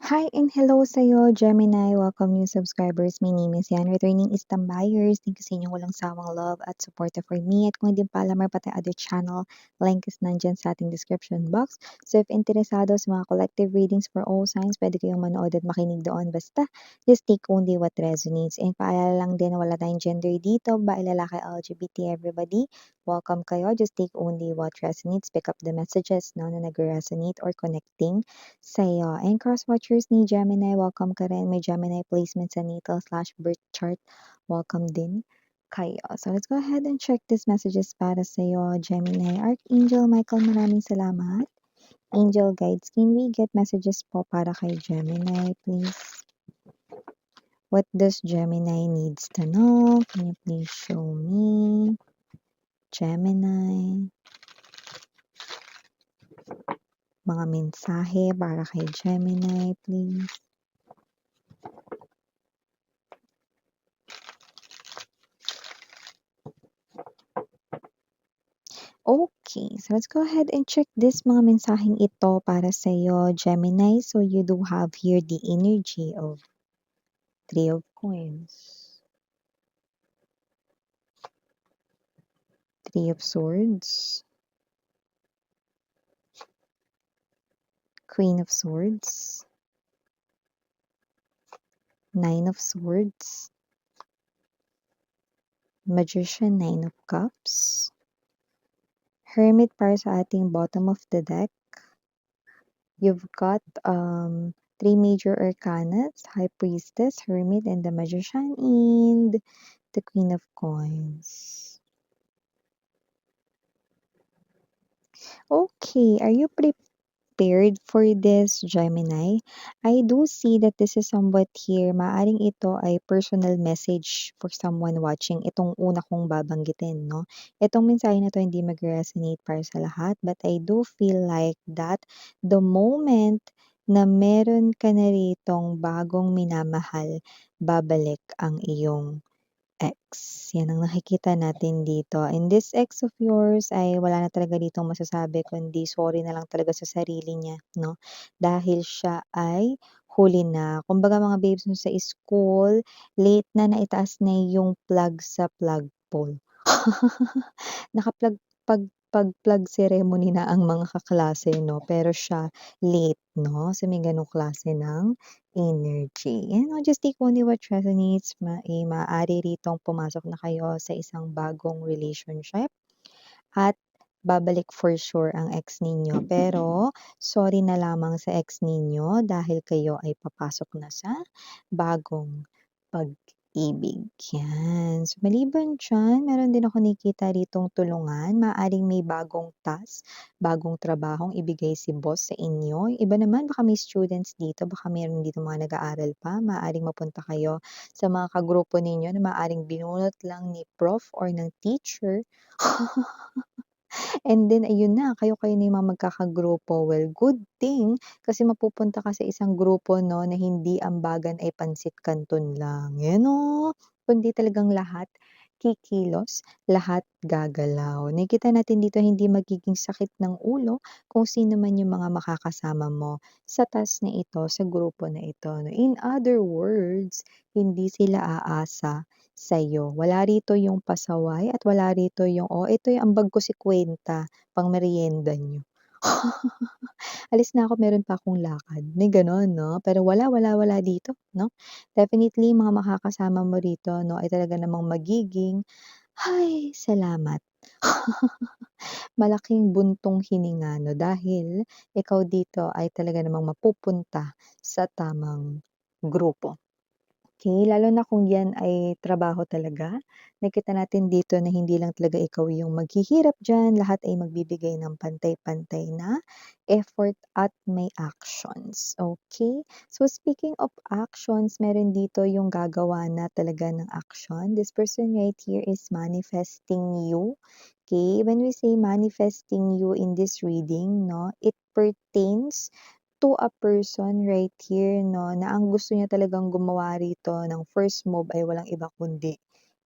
Hi and hello sa'yo, Gemini. Welcome new subscribers. My name is Yan. Returning is buyers. Thank you sa inyong walang sawang love at support for me. At kung hindi pa alam, pati other channel, link is nandyan sa ating description box. So if interesado sa mga collective readings for all signs, pwede kayong manood at makinig doon. Basta, just take only what resonates. And paalala lang din na wala tayong gender dito, babae, lalaki, LGBT, everybody. Welcome kayo. Just take only what resonates. Pick up the messages na nag-resonate or connecting sa'yo. And cross-watchers ni Gemini, welcome ka rin. May Gemini placement sa natal/birth chart. Welcome din kayo. So let's go ahead and check these messages para sa'yo, Gemini. Archangel Michael, maraming salamat. Angel guides, can we get messages po para kay Gemini, please? What does Gemini needs to know? Can you please show me? Gemini. Mga mensahe para kay Gemini, please. Okay, so let's go ahead and check this mga mensaheng ito para sa'yo, Gemini. So you do have here the energy of Three of Coins, Three of Swords, Queen of Swords, Nine of Swords, Magician, Nine of Cups, Hermit para sa ating bottom of the deck. You've got three major arcanas, High Priestess, Hermit, and the Magician, and the Queen of Coins. Okay, are you prepared for this, Gemini? I do see that this is somewhat here. Maaring ito ay personal message for someone watching. Itong una kong babanggitin, no? Itong mensahe na to hindi mag-resonate para sa lahat, but I do feel like that the moment na meron ka na ritong bagong minamahal, babalik ang iyong ex. Yan ang nakikita natin dito. And this ex of yours ay wala na talaga ditong masasabi kundi sorry na lang talaga sa sarili niya, no? Dahil siya ay huli na. Kumbaga mga babes no sa school, late na naitaas na yung plug sa plug pole. Naka-plug pag-plug ceremony na ang mga kaklase, no? Pero siya late, no? So may ganong klase ng energy. You know, just take only what resonates. Maaari ritong pumasok na kayo sa isang bagong relationship at babalik for sure ang ex ninyo. Pero sorry na lamang sa ex ninyo dahil kayo ay papasok na sa bagong pag-ibig. Yan. So maliban diyan, meron din ako nakikita ritong tulungan. Maaaring may bagong task, bagong trabahong ibigay si boss sa inyo. Yung iba naman, baka may students dito, baka meron dito mga nag-aaral pa. Maaaring mapunta kayo sa mga kagrupo ninyo na maaaring binulot lang ni prof or ng teacher. And then ayun na, kayo-kayo na yung mga magkakagrupo. Well, good thing kasi mapupunta ka sa isang grupo 'no, na hindi ambagan ay pansit kanton lang, yan oh. Kundi talagang lahat kikilos, lahat gagalaw. Nakikita natin dito hindi magiging sakit ng ulo kung sino man yung mga makakasama mo sa task na ito, sa grupo na ito 'no. In other words, hindi sila aasa sa'yo. Wala rito yung pasaway at wala rito yung, "Oh, ito yung ambag ko si Kuwenta, pangmeryenda niyo." "Alis na ako, meron pa akong lakad." May gano'n 'no? Pero wala, wala, wala dito 'no? Definitely mga makakasama mo rito 'no, ay talaga namang magiging, "Ay, salamat." Malaking buntong hininga 'no, dahil ikaw dito ay talaga namang mapupunta sa tamang grupo. Okay, lalo na kung 'yan ay trabaho talaga. Nakita natin dito na hindi lang talaga ikaw yung maghihirap diyan, lahat ay magbibigay ng pantay-pantay na effort at may actions, okay. So speaking of actions, meron dito yung gagawa na talaga ng action. This person right here is manifesting you, okay. When we say manifesting you in this reading 'no, it pertains to a person right here 'no, na ang gusto niya talagang gumawa rito ng first move ay walang iba kundi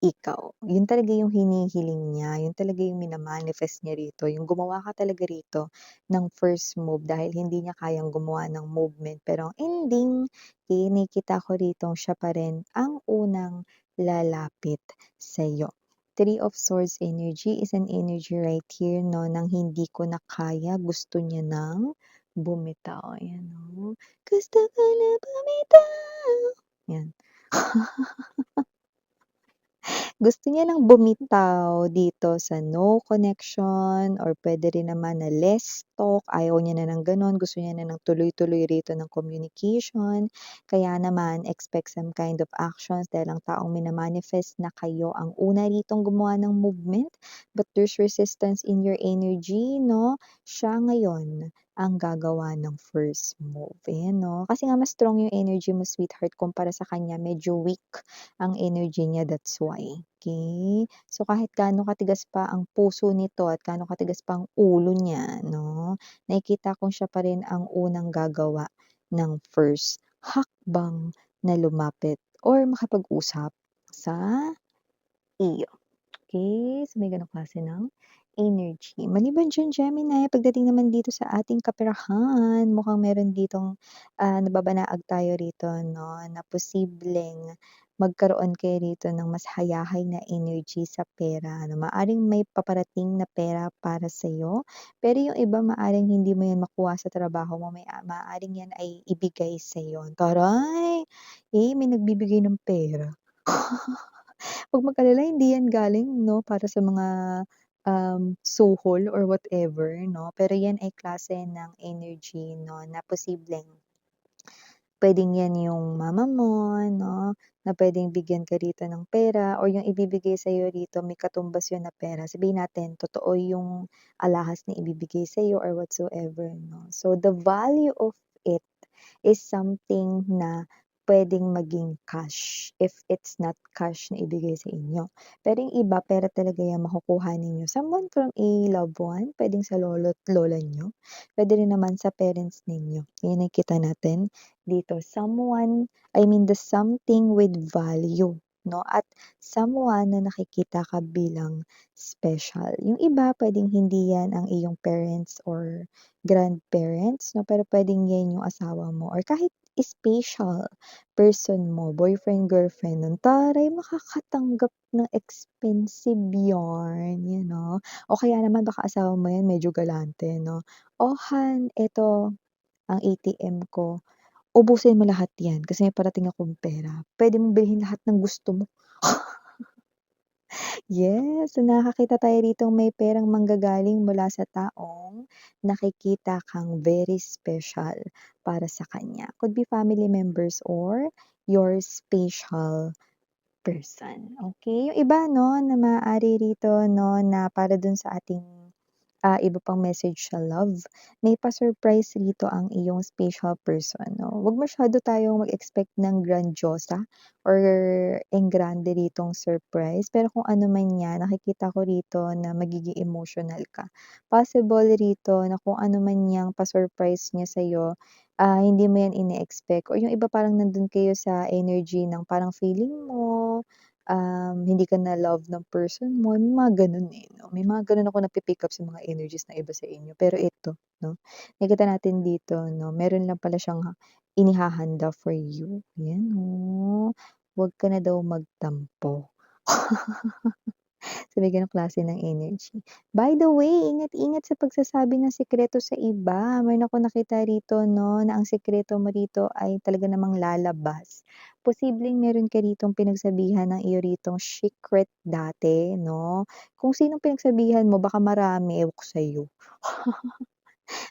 ikaw. Yun talaga yung hinihiling niya, yun talaga yung mina-manifest niya rito, yung gumawa ka talaga rito ng first move dahil hindi niya kayang gumawa ng movement. Pero ang ending, kinikita ko ritong siya pa rin ang unang lalapit sa'yo. Three of Swords energy is an energy right here 'no, ng hindi ko na kaya, gusto niya ng bumitaw, ayan 'no. Gusto ko na bumitaw, 'yan. Gusto niya ng bumitaw dito sa no connection or puwede rin naman na less talk, ayaw niya na ng gano'n, gusto niya na ng tuloy-tuloy rito ng communication. Kaya naman expect some kind of actions dahil ang taong mina-manifest na kayo ang una ritong gumawa ng movement, but there's resistance in your energy 'no, siya ngayon ang gagawa ng first move, ayan 'no. Kasi nga mas strong yung energy mo sweetheart kumpara sa kanya medyo weak ang energy niya, that's why, okey? So, kahit gaano katigas pa ang puso nito at gaano katigas pa ang ulo niya 'no, nakikita kong siya pa rin ang unang gagawa ng first hakbang na lumapit or makipag-usap sa iyo. Okay, so may gano'ng klase ng energy. Maliban diyan Gemini, pagdating naman dito sa ating kaperahan, mukhang meron ditong, nababanaag tayo rito 'no, na posibleng magkaroon kayo rito ng mas hayahay na energy sa pera ano. Maaaring may paparating na pera para sa'yo, pero yung iba maaaring hindi mo yan makuha sa trabaho mo, maaaring yan ay ibigay sa'yo. Taray! May nagbibigay ng pera. 'Wag mag-alala hindi yan galing 'no, para sa mga, suhol or whatever 'no, pero yan ay klase ng energy 'no, na posibleng puwedeng yan yung mama mo 'no, na puwedeng bigyan ka rito ng pera or yung ibibigay sa'yo rito may katumbas yun na pera. Sabihin natin totoo yung alahas na ibibigay sa'yo or whatsoever 'no. So, the value of it is something na puwedeng maging cash, if it's not cash na ibigay sa inyo. Pero yung iba pera talaga yang makukuha ninyo, someone from a loved one, puwedeng sa lolo't lola niyo, puwede rin naman sa parents ninyo, yan nakikita natin dito. Someone, I mean the something with value 'no, at someone na nakikita ka bilang special. Yung iba puwedeng hindi yan ang iyong parents or grandparents 'no, pero puwedeng yan yung asawa mo or kahit special person mo, boyfriend, girlfriend nun, taray makakatanggap ng expensive yarn, you know. O kaya naman baka asawa mo yan medyo galante 'no, "Oh, Han, eto ang ATM ko, ubusin mo lahat yan kasi may parating akong pera." Puwede mong bilhin lahat ng gusto mo. Yes, so nakakakita tayo ditong may perang manggagaling mula sa taong nakikita kang very special para sa kanya. Could be family members or your special person, okey? Yung iba 'no, na maaari rito 'no, na para dun sa ating iba pang message sa love, may pa-surprise rito ang iyong special person 'no. Huwag masyado tayong mag-expect ng grandiosa or enggrande ritong surprise, pero kung ano man 'yan nakikita ko rito na magiging emotional ka. Possible rito na kung ano man 'yang pa-surprise niya sa'yo, hindi mo 'yan ine-expect or yung iba parang nandun kayo sa energy ng parang feeling mo hindi ka na love ng person mo, may mga gano'n, no? May mga gano'n ako napi-pick up sa mga energies ng iba sa inyo. Pero ito 'no, nakikita natin dito 'no, meron lang pala siyang inihahanda for you, 'yan oh. Huwag ka na daw magtampo. So, may gano'ng klase ng energy. By the way, ingat-ingat sa pagsasabi ng sikreto sa iba. Meron akong nakita rito 'no, na ang sikreto mo rito ay talaga namang lalabas. Posibleng meron ka ritong pinagsabihan ng iyo ritong secret dati 'no. Kung sinong pinagsabihan mo baka marami, ewan ko sa'yo.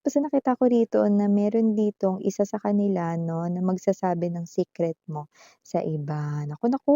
Basta nakita ko rito na meron ditong isa sa kanila 'no, na magsasabi ng secret mo sa iba. Naku, naku,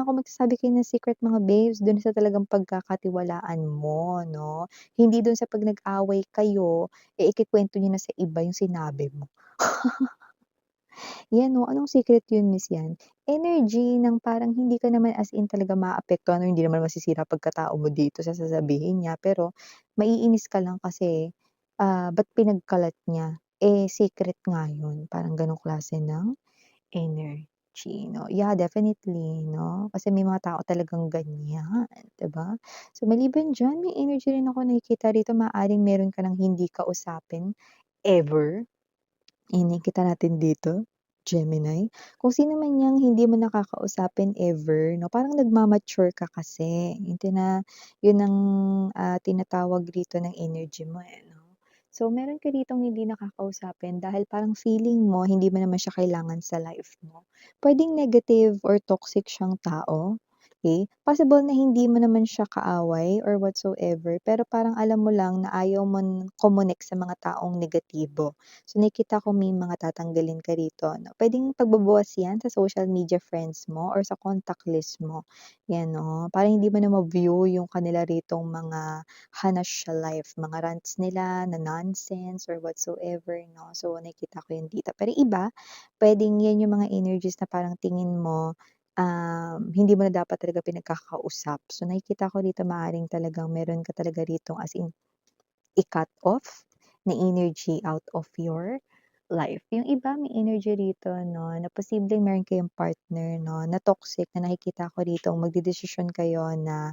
kung magsasabi kayo ng secret mga babes, dun sa talagang pagkakatiwalaan mo 'no. Hindi dun sa 'pag nag-away kayo, ikukuwento niyo na sa iba yung sinabi mo. 'Yan 'no, anong secret yun miss 'yan? Energy ng parang hindi ka naman as in talaga maaapektuhan or hindi naman masisira pagkatao mo dito sa sasabihin niya, pero maiinis ka lang kasi, ba't pinagkalat niya, secret nga yun, parang gano'ng klase ng energy. energy 'no. Yeah, definitely 'no, kasi may mga tao talagang ganyan, 'di ba? So maliban diyan, may energy rin ako nakikita rito, maaaring meron ka ng hindi kausapin ever. Ayan, nakikita natin dito, Gemini. Kung sino man yang hindi mo nakakausapin ever 'no, parang nagma-mature ka kasi. Yun ang, tinatawag rito ng energy mo, eh, 'no. So, meron ka ditong hindi nakakausapin dahil parang feeling mo hindi mo naman siya kailangan sa life mo. Puwedeng negative or toxic siyang tao, okey. Possible na hindi mo naman siya kaaway or whatsoever, pero parang alam mo lang na ayaw mon kumonek sa mga taong negatibo. So, nakikita ko may mga tatanggalin ka rito 'no. Puwedeng pagbabawas 'yan sa social media friends mo or sa contact list mo, 'yan 'no. Para hindi mo na ma-view yung kanila ritong mga hanash sa life, mga rants nila na nonsense or whatsoever 'no. So, nakikita ko 'yun dito. Pero iba, puwedeng 'yan yung mga energies na parang tingin mo, hindi mo na dapat talaga pinagkakausap. So, nakikita ko dito maaaring talagang meron ka talaga rito as in i-cut off na energy out of your life. Yung iba may energy rito 'no, na posibleng meron kayong partner 'no, na toxic na nakikita ko rito magdedesisyon kayo na,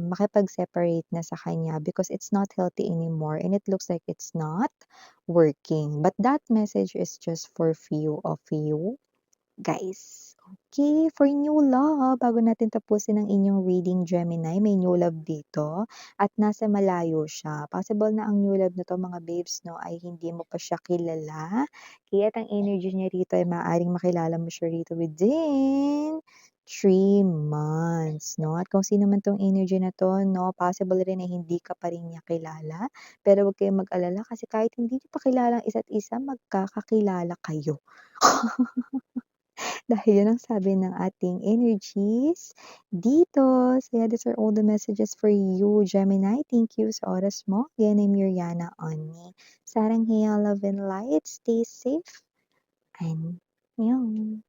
makipag-separate na sa kanya because it's not healthy anymore and it looks like it's not working. But that message is just for few of you guys. Okay, for new love, bago natin tapusin ang inyong reading, Gemini, may new love dito at nasa malayo siya. Possible na ang new love na 'to mga babes 'no, ay hindi mo pa siya kilala, kaya't ang energy niya rito ay maaaring makilala mo siya rito within 3 months 'no. At kung sino man 'tong energy na 'to 'no, possible rin na hindi ka pa rin niya kilala, pero huwag kayong mag-alala kasi kahit hindi niyo pa kilala ang isa't isa, magkakakilala kayo. Dahil yun ang sabi ng ating energies dito. So yeah, these are all the messages for you, Gemini. Thank you sa oras mo. Again, I'm Miriana Onni. Sarang hiya, love and light. Stay safe and yun.